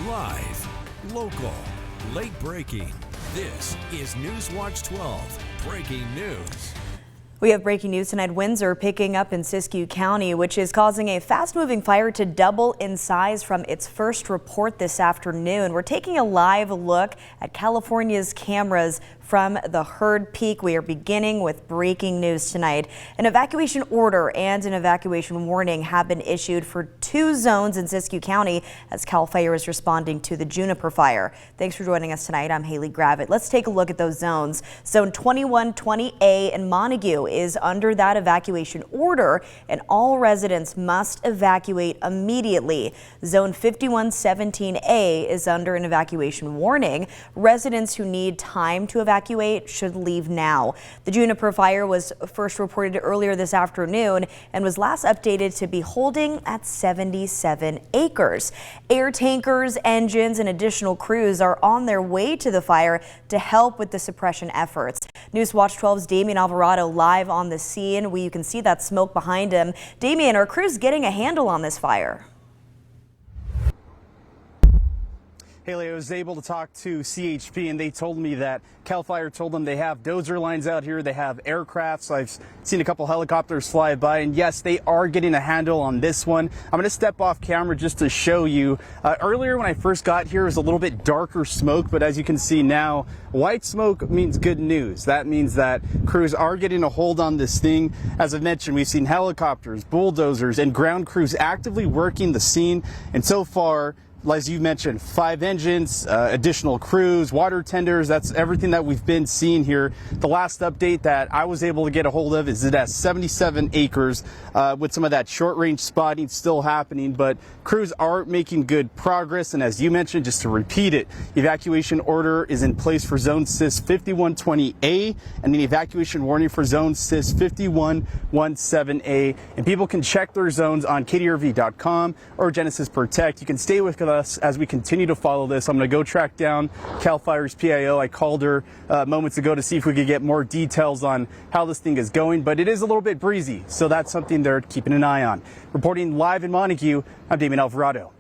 Live, local, late breaking. This is NewsWatch 12 Breaking News. We have breaking news tonight. Winds are picking up in Syscue County, which is causing a fast-moving fire to double in size from its first report this afternoon. We're taking a live look at California's cameras from the Herd Peak. We are beginning with breaking news tonight. An evacuation order and an evacuation warning have been issued for 2 zones in Syscue County as Cal Fire is responding to the Juniper fire. Thanks for joining us tonight. I'm Haley Gravitt. Let's take a look at those zones. Zone 2120A in Montague is under that evacuation order, and all residents must evacuate immediately. Zone 5117A is under an evacuation warning. Residents who need time to evacuate should leave now. The Juniper fire was first reported earlier this afternoon and was last updated to be holding at 77 acres. Air tankers, engines, and additional crews are on their way to the fire to help with the suppression efforts. NewsWatch 12's Damian Alvarado live on the scene. You can see that smoke behind him. Damian, are crews getting a handle on this fire? Haley, I was able to talk to CHP and they told me that Cal Fire told them they have dozer lines out here, they have aircrafts. I've seen a couple helicopters fly by, and yes, they are getting a handle on this one. I'm going to step off camera just to show you. Earlier when I first got here, it was a little bit darker smoke, but as you can see now, white smoke means good news. That means that crews are getting a hold on this thing. As I mentioned, we've seen helicopters, bulldozers, and ground crews actively working the scene, and so far, as you mentioned, 5 engines, additional crews, water tenders. That's everything that we've been seeing here. The last update that I was able to get a hold of is it has 77 acres with some of that short range spotting still happening, but crews are making good progress. And as you mentioned, just to repeat it, evacuation order is in place for zone SYS 5120A and an evacuation warning for zone SYS 5117A. And people can check their zones on kdrv.com or Genesis Protect. You can stay with us as we continue to follow this. I'm going to go track down Cal Fire's PIO. I called her moments ago to see if we could get more details on how this thing is going, but it is a little bit breezy, so that's something they're keeping an eye on. Reporting live in Montague, I'm Damian Alvarado.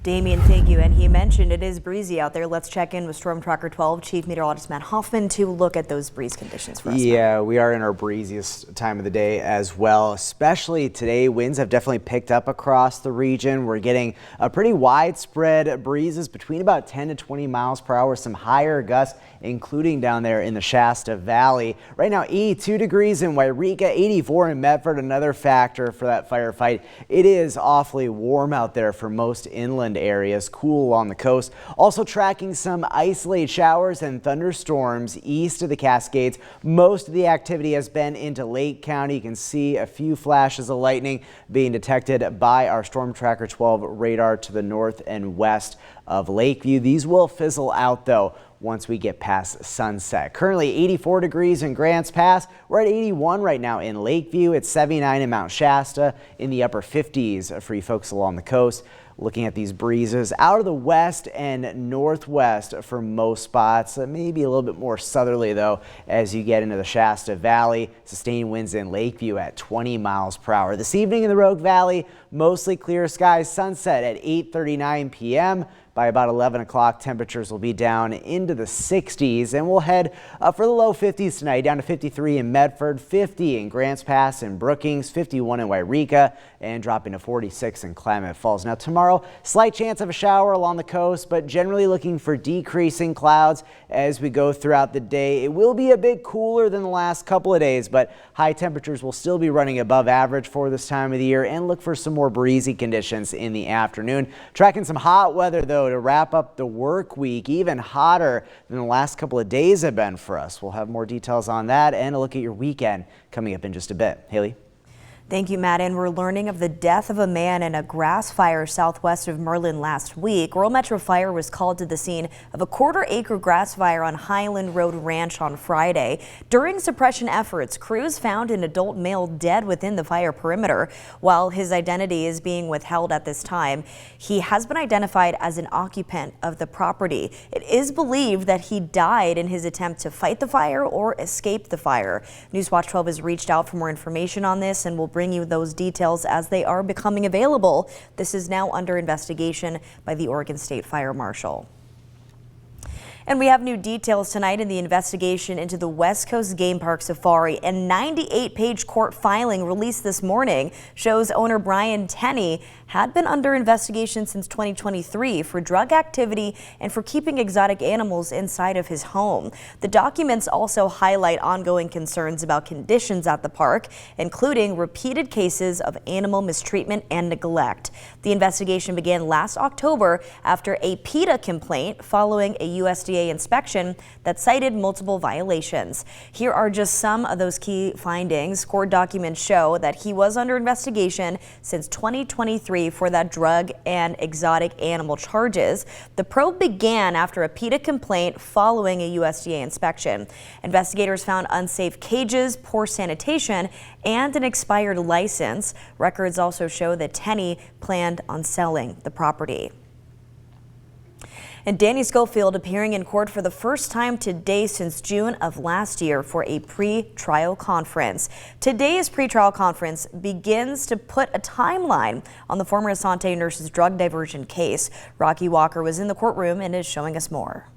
Damian, thank you. And he mentioned it is breezy out there. Let's check in with Storm Tracker 12 Chief Meteorologist Matt Hoffman to look at those breeze conditions for us. Yeah, we are in our breeziest time of the day as well, especially today. Winds have definitely picked up across the region. We're getting a pretty widespread breezes between about 10 to 20 miles per hour, some higher gusts, including down there in the Shasta Valley. Right now, 82 degrees in Wairika, 84 in Medford, another factor for that firefight. It is awfully warm out there for most inland areas, cool along the coast. Also tracking some isolated showers and thunderstorms east of the Cascades. Most of the activity has been into Lake County. You can see a few flashes of lightning being detected by our Storm Tracker 12 radar to the north and west of Lakeview. These will fizzle out though once we get past sunset. Currently 84 degrees in Grants Pass. We're at 81 right now in Lakeview. It's 79 in Mount Shasta, in the upper 50s for you folks along the coast. Looking at these breezes out of the west and northwest for most spots, maybe a little bit more southerly though as you get into the Shasta Valley. Sustained winds in Lakeview at 20 miles per hour. This evening in the Rogue Valley, mostly clear skies, sunset at 8:39 p.m. By about 11 o'clock, temperatures will be down into the 60s, and we'll head for the low 50s tonight, down to 53 in Medford, 50 in Grants Pass and Brookings, 51 in Wairika, and dropping to 46 in Klamath Falls. Now tomorrow, slight chance of a shower along the coast, but generally looking for decreasing clouds as we go throughout the day. It will be a bit cooler than the last couple of days, but high temperatures will still be running above average for this time of the year, and look for some more breezy conditions in the afternoon. Tracking some hot weather though to wrap up the work week, even hotter than the last couple of days have been for us. We'll have more details on that and a look at your weekend coming up in just a bit. Haley? Thank you, Matt. And we're learning of the death of a man in a grass fire southwest of Merlin last week. Rural Metro Fire was called to the scene of a quarter-acre grass fire on Highland Road Ranch on Friday. During suppression efforts, crews found an adult male dead within the fire perimeter. While his identity is being withheld at this time, he has been identified as an occupant of the property. It is believed that he died in his attempt to fight the fire or escape the fire. NewsWatch 12 has reached out for more information on this and will bring bring you those details as they are becoming available. This is now under investigation by the Oregon State Fire Marshal. And we have new details tonight in the investigation into the West Coast Game Park Safari. A 98-page court filing released this morning shows owner Brian Tenney had been under investigation since 2023 for drug activity and for keeping exotic animals inside of his home. The documents also highlight ongoing concerns about conditions at the park, including repeated cases of animal mistreatment and neglect. The investigation began last October after a PETA complaint following a USDA inspection that cited multiple violations. Here are just some of those key findings. Court documents show that he was under investigation since 2023 for that drug and exotic animal charges. The probe began after a PETA complaint following a USDA inspection. Investigators found unsafe cages, poor sanitation, and an expired license. Records also show that Tenney planned on selling the property. And Danny Scoffield appearing in court for the first time today since June of last year for a pre-trial conference. Today's pre-trial conference begins to put a timeline on the former Asante nurse's drug diversion case. Rocky Walker was in the courtroom and is showing us more.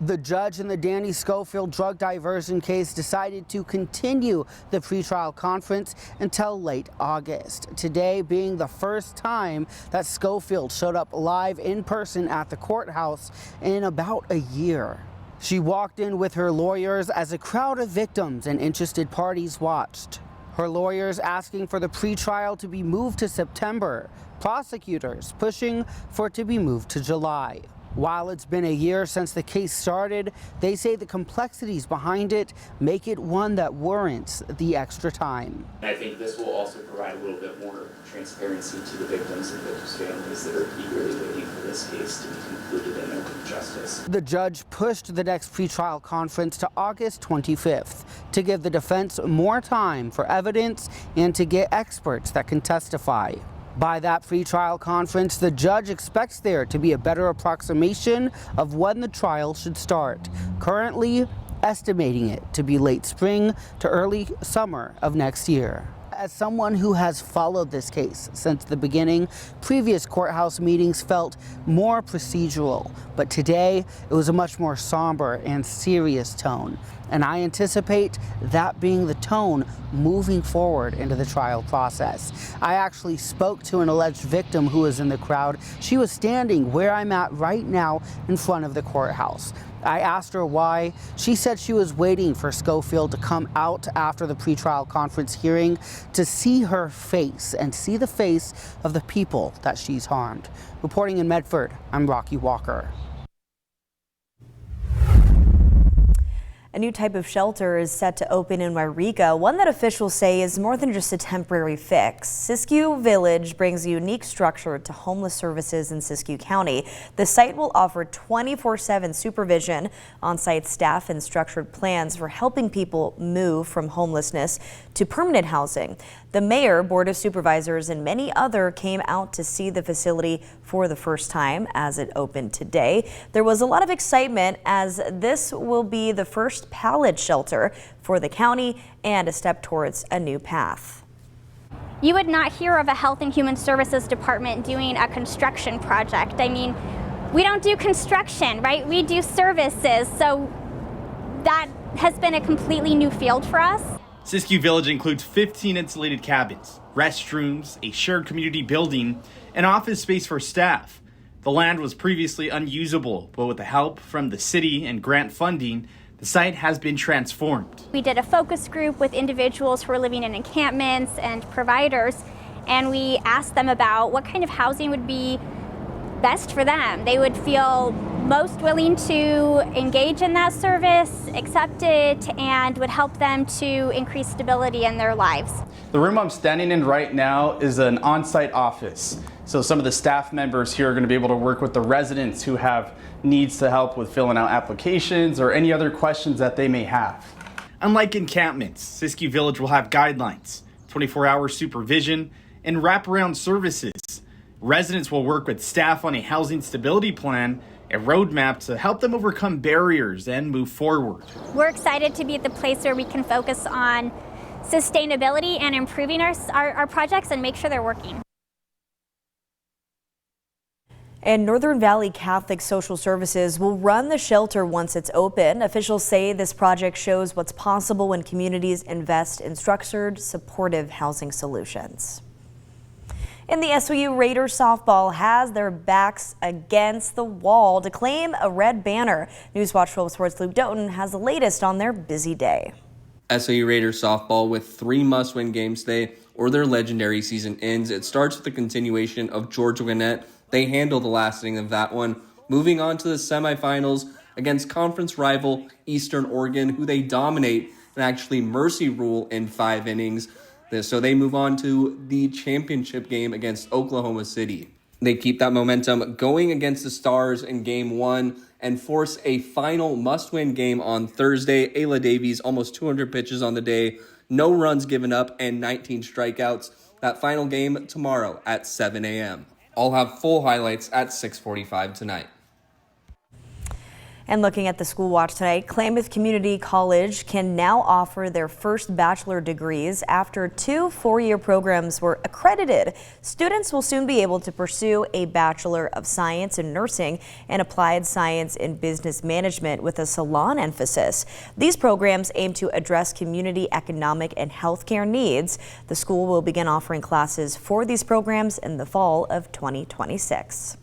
The judge in the Danny Scoffield drug diversion case decided to continue the pretrial conference until late August. Today being the first time that Scoffield showed up live in person at the courthouse in about a year. She walked in with her lawyers as a crowd of victims and interested parties watched. Her lawyers asking for the pretrial to be moved to September. Prosecutors pushing for it to be moved to July. While it's been a year since the case started, they say the complexities behind it make it one that warrants the extra time. I think this will also provide a little bit more transparency to the victims and victims' families that are eagerly waiting for this case to be concluded in open justice. The judge pushed the next pretrial conference to August 25th to give the defense more time for evidence and to get experts that can testify. By that pretrial conference, the judge expects there to be a better approximation of when the trial should start, currently estimating it to be late spring to early summer of next year. As someone who has followed this case since the beginning, previous courthouse meetings felt more procedural, but today it was a much more somber and serious tone. And I anticipate that being the tone moving forward into the trial process. I actually spoke to an alleged victim who was in the crowd. She was standing where I'm at right now in front of the courthouse. I asked her why. She said she was waiting for Scoffield to come out after the pretrial conference hearing to see her face and see the face of the people that she's harmed. Reporting in Medford, I'm Rocky Walker. A new type of shelter is set to open in Wairika, one that officials say is more than just a temporary fix. Syscue Village brings a unique structure to homeless services in Syscue County. The site will offer 24/7 supervision, on-site staff, and structured plans for helping people move from homelessness to permanent housing. The mayor, board of supervisors, and many other came out to see the facility for the first time as it opened today. There was a lot of excitement as this will be the first pallet shelter for the county and a step towards a new path. You would not hear of a Health and Human Services department doing a construction project. I mean, we don't do construction, right? We do services, so that has been a completely new field for us. Syscue Village includes 15 insulated cabins, restrooms, a shared community building, and office space for staff. The land was previously unusable, but with the help from the city and grant funding, the site has been transformed. We did a focus group with individuals who are living in encampments and providers, and we asked them about what kind of housing would be best for them. They would feel most willing to engage in that service, accept it, and would help them to increase stability in their lives. The room I'm standing in right now is an on-site office. So some of the staff members here are going to be able to work with the residents who have needs to help with filling out applications or any other questions that they may have. Unlike encampments, Syscue Village will have guidelines, 24-hour supervision, and wraparound services. Residents will work with staff on a housing stability plan, a roadmap to help them overcome barriers and move forward. We're excited to be at the place where we can focus on sustainability and improving our projects and make sure they're working. And Northern Valley Catholic Social Services will run the shelter once it's open. Officials say this project shows what's possible when communities invest in structured, supportive housing solutions. And the SOU Raiders softball has their backs against the wall to claim a red banner. NewsWatch 12 Sports' Luke Doughton has the latest on their busy day. SOU Raiders softball with 3 must-win games today, or their legendary season ends. It starts with the continuation of Georgia Gwinnett. They handle the last inning of that one, moving on to the semifinals against conference rival Eastern Oregon, who they dominate and actually mercy rule in 5 innings. So they move on to the championship game against Oklahoma City. They keep that momentum going against the Stars in Game 1 and force a final must-win game on Thursday. Ayla Davies, almost 200 pitches on the day, no runs given up, and 19 strikeouts. That final game tomorrow at 7 a.m. I'll have full highlights at 6:45 tonight. And looking at the school watch tonight, Klamath Community College can now offer their first bachelor degrees after 2 4-year programs were accredited. Students will soon be able to pursue a Bachelor of Science in Nursing and Applied Science in Business Management with a salon emphasis. These programs aim to address community economic and healthcare needs. The school will begin offering classes for these programs in the fall of 2026.